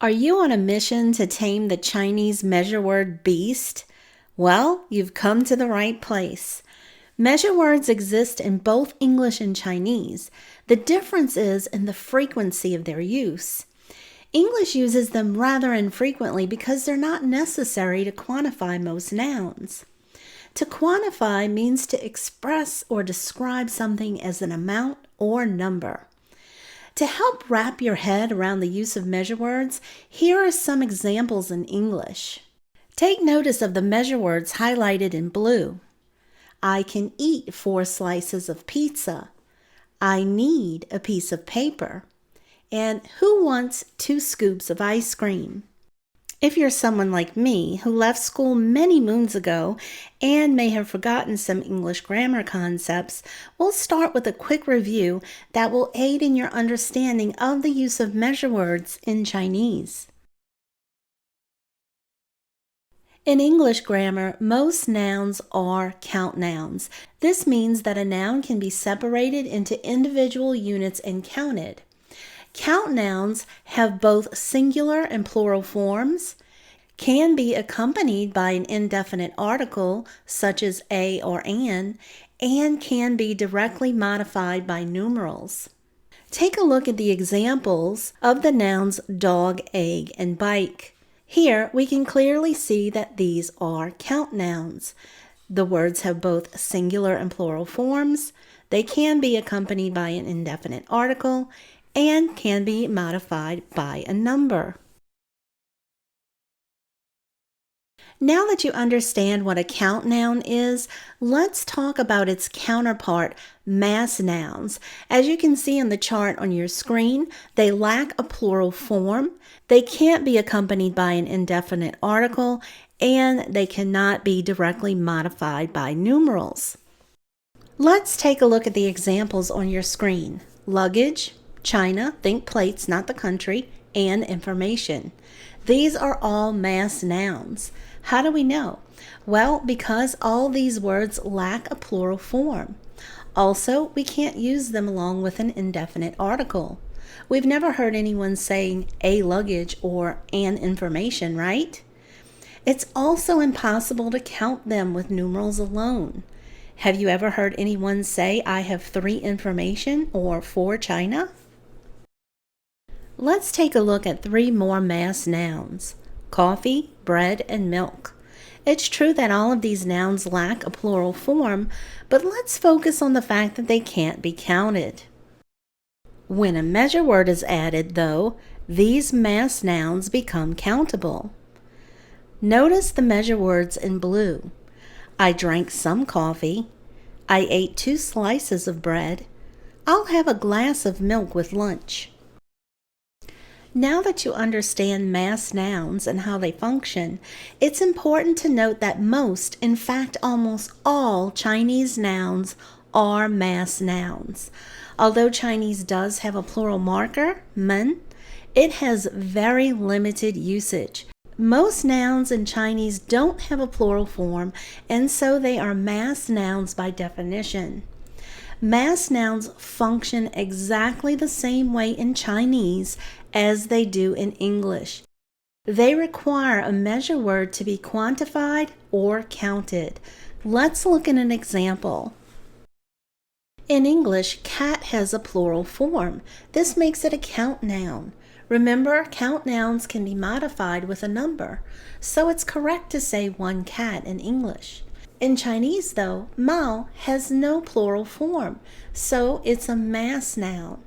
Are you on a mission to tame the Chinese measure word beast? Well, you've come to the right place. Measure words exist in both English and Chinese. The difference is in the frequency of their use. English uses them rather infrequently because they're not necessary to quantify most nouns. To quantify means to express or describe something as an amount or number. To help wrap your head around the use of measure words, here are some examples in English. Take notice of the measure words highlighted in blue. I can eat 4 slices of pizza. I need a piece of paper. And who wants 2 scoops of ice cream? If you're someone like me who left school many moons ago and may have forgotten some English grammar concepts, we'll start with a quick review that will aid in your understanding of the use of measure words in Chinese. In English grammar, most nouns are count nouns. This means that a noun can be separated into individual units and counted. Count nouns have both singular and plural forms, can be accompanied by an indefinite article such as a or an, and can be directly modified by numerals. Take a look at the examples of the nouns dog, egg, and bike. Here we can clearly see that these are count nouns. The words have both singular and plural forms. They can be accompanied by an indefinite article and can be modified by a number. Now that you understand what a count noun is, let's talk about its counterpart, mass nouns. As you can see in the chart on your screen, they lack a plural form, they can't be accompanied by an indefinite article, and they cannot be directly modified by numerals. Let's take a look at the examples on your screen. Luggage, China, think plates, not the country, and information. These are all mass nouns. How do we know? Well, because all these words lack a plural form. Also, we can't use them along with an indefinite article. We've never heard anyone saying a luggage or an information, right? It's also impossible to count them with numerals alone. Have you ever heard anyone say, I have 3 information or 4 China? Let's take a look at 3 more mass nouns: coffee, bread, and milk. It's true that all of these nouns lack a plural form, but let's focus on the fact that they can't be counted. When a measure word is added, though, these mass nouns become countable. Notice the measure words in blue. I drank some coffee. I ate 2 slices of bread. I'll have a glass of milk with lunch. Now that you understand mass nouns and how they function, it's important to note that most, in fact almost all, Chinese nouns are mass nouns. Although Chinese does have a plural marker, men, it has very limited usage. Most nouns in Chinese don't have a plural form, and so they are mass nouns by definition. Mass nouns function exactly the same way in Chinese as they do in English. They require a measure word to be quantified or counted. Let's look at an example. In English, cat has a plural form. This makes it a count noun. Remember, count nouns can be modified with a number, so it's correct to say 1 cat in English. In Chinese, though, Mao has no plural form, so it's a mass noun.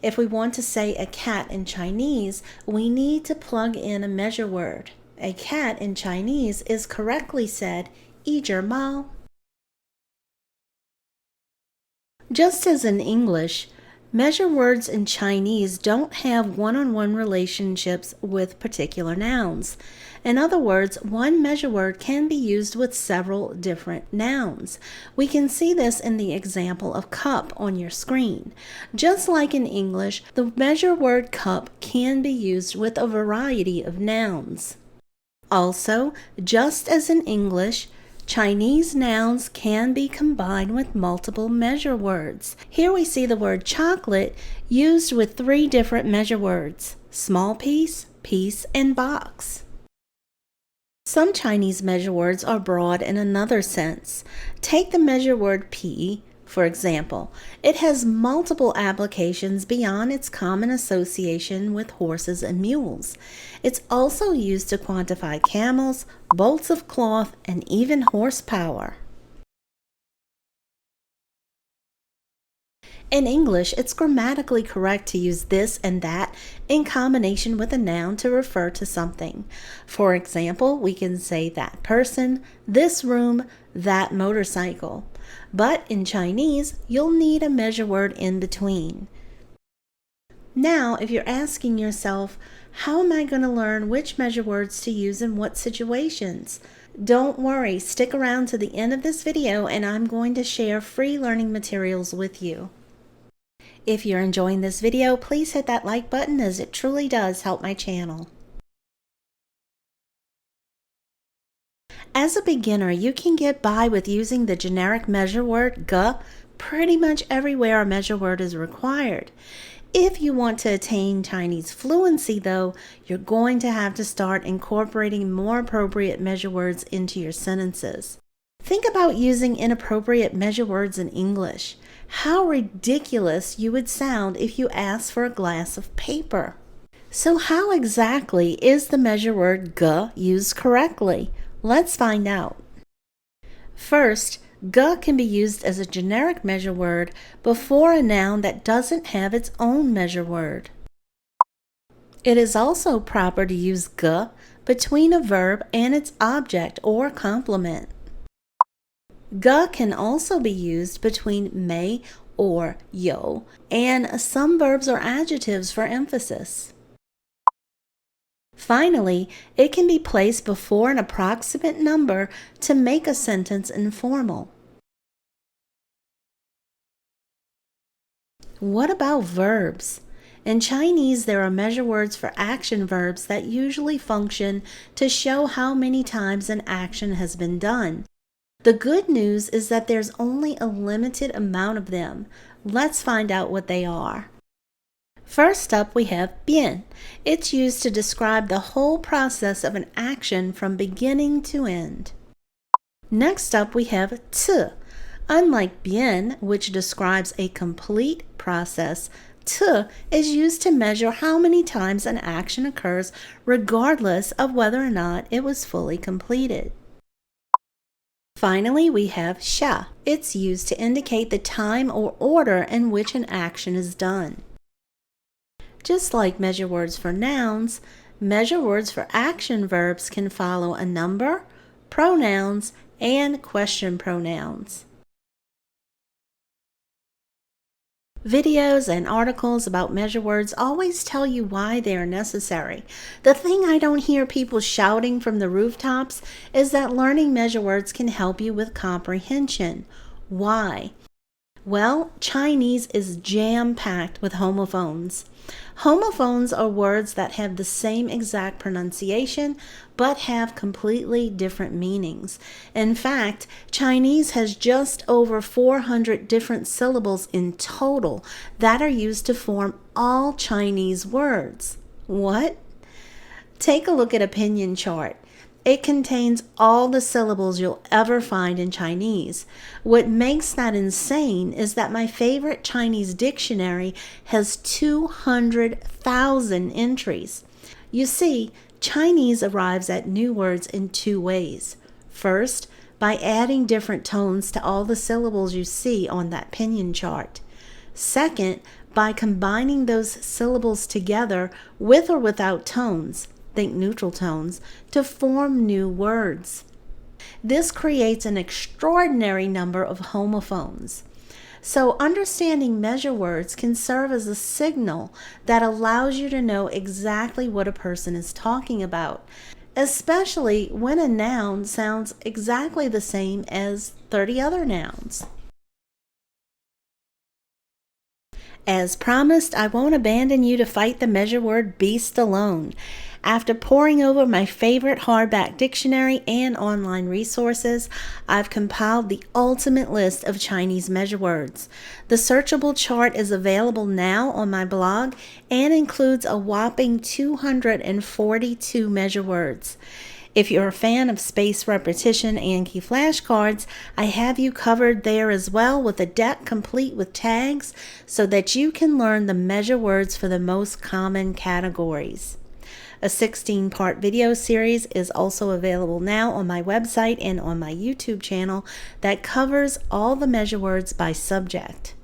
If we want to say a cat in Chinese, we need to plug in a measure word. A cat in Chinese is correctly said, 一只猫. Just as in English, measure words in Chinese don't have one-on-one relationships with particular nouns. In other words, one measure word can be used with several different nouns. We can see this in the example of cup on your screen. Just like in English, the measure word cup can be used with a variety of nouns. Also, just as in English, Chinese nouns can be combined with multiple measure words. Here we see the word chocolate used with 3 different measure words: small piece, piece, and box. Some Chinese measure words are broad in another sense. Take the measure word pi, for example. It has multiple applications beyond its common association with horses and mules. It's also used to quantify camels, bolts of cloth, and even horsepower. In English, it's grammatically correct to use this and that in combination with a noun to refer to something. For example, we can say that person, this room, that motorcycle. But in Chinese, you'll need a measure word in between. Now, if you're asking yourself, how am I going to learn which measure words to use in what situations? Don't worry, stick around to the end of this video and I'm going to share free learning materials with you. If you're enjoying this video, please hit that like button as it truly does help my channel. As a beginner, you can get by with using the generic measure word ge pretty much everywhere a measure word is required. If you want to attain Chinese fluency, though, you're going to have to start incorporating more appropriate measure words into your sentences. Think about using inappropriate measure words in English. How ridiculous you would sound if you asked for a glass of paper. So how exactly is the measure word ge used correctly? Let's find out. First, ge can be used as a generic measure word before a noun that doesn't have its own measure word. It is also proper to use ge between a verb and its object or complement. Ge can also be used between may or yo and some verbs or adjectives for emphasis. Finally, it can be placed before an approximate number to make a sentence informal. What about verbs? In Chinese, there are measure words for action verbs that usually function to show how many times an action has been done. The good news is that there's only a limited amount of them. Let's find out what they are. First up, we have bian. It's used to describe the whole process of an action from beginning to end. Next up, we have ci. Unlike bian, which describes a complete process, ci is used to measure how many times an action occurs regardless of whether or not it was fully completed. Finally, we have xia. It's used to indicate the time or order in which an action is done. Just like measure words for nouns, measure words for action verbs can follow a number, pronouns, and question pronouns. Videos and articles about measure words always tell you why they are necessary. The thing I don't hear people shouting from the rooftops is that learning measure words can help you with comprehension. Why? Well, Chinese is jam-packed with homophones. Homophones are words that have the same exact pronunciation but have completely different meanings. In fact, Chinese has just over 400 different syllables in total that are used to form all Chinese words. What? Take a look at a pinyin chart. It contains all the syllables you'll ever find in Chinese. What makes that insane is that my favorite Chinese dictionary has 200,000 entries. You see, Chinese arrives at new words in two ways. First, by adding different tones to all the syllables you see on that pinyin chart. Second, by combining those syllables together with or without tones, think neutral tones, to form new words. This creates an extraordinary number of homophones. So understanding measure words can serve as a signal that allows you to know exactly what a person is talking about, especially when a noun sounds exactly the same as 30 other nouns. As promised, I won't abandon you to fight the measure word beast alone. After poring over my favorite hardback dictionary and online resources, I've compiled the ultimate list of Chinese measure words. The searchable chart is available now on my blog and includes a whopping 242 measure words. If you're a fan of spaced repetition and key flashcards, I have you covered there as well with a deck complete with tags so that you can learn the measure words for the most common categories. A 16-part video series is also available now on my website and on my YouTube channel that covers all the measure words by subject.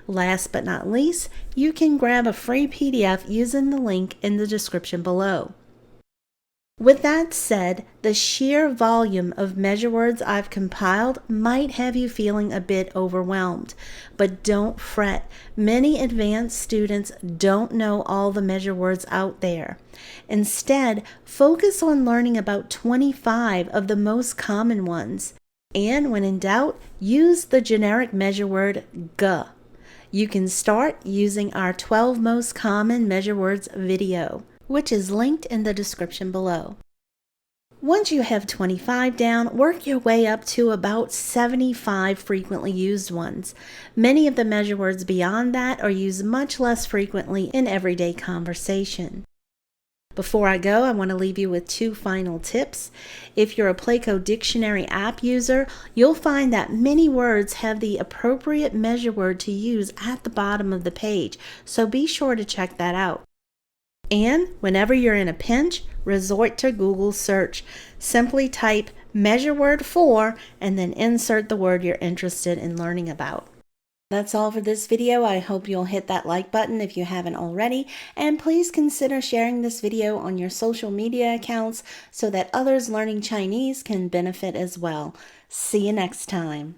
Last but not least, you can grab a free PDF using the link in the description below. With that said, the sheer volume of measure words I've compiled might have you feeling a bit overwhelmed, but don't fret. Many advanced students don't know all the measure words out there. Instead, focus on learning about 25 of the most common ones. And when in doubt, use the generic measure word G. You can start using our 12 most common measure words video, which is linked in the description below. Once you have 25 down, work your way up to about 75 frequently used ones. Many of the measure words beyond that are used much less frequently in everyday conversation. Before I go, I want to leave you with 2 final tips. If you're a Pleco dictionary app user, you'll find that many words have the appropriate measure word to use at the bottom of the page, so be sure to check that out. And whenever you're in a pinch, resort to Google search. Simply type measure word for and then insert the word you're interested in learning about. That's all for this video. I hope you'll hit that like button if you haven't already, and please consider sharing this video on your social media accounts so that others learning Chinese can benefit as well. See you next time.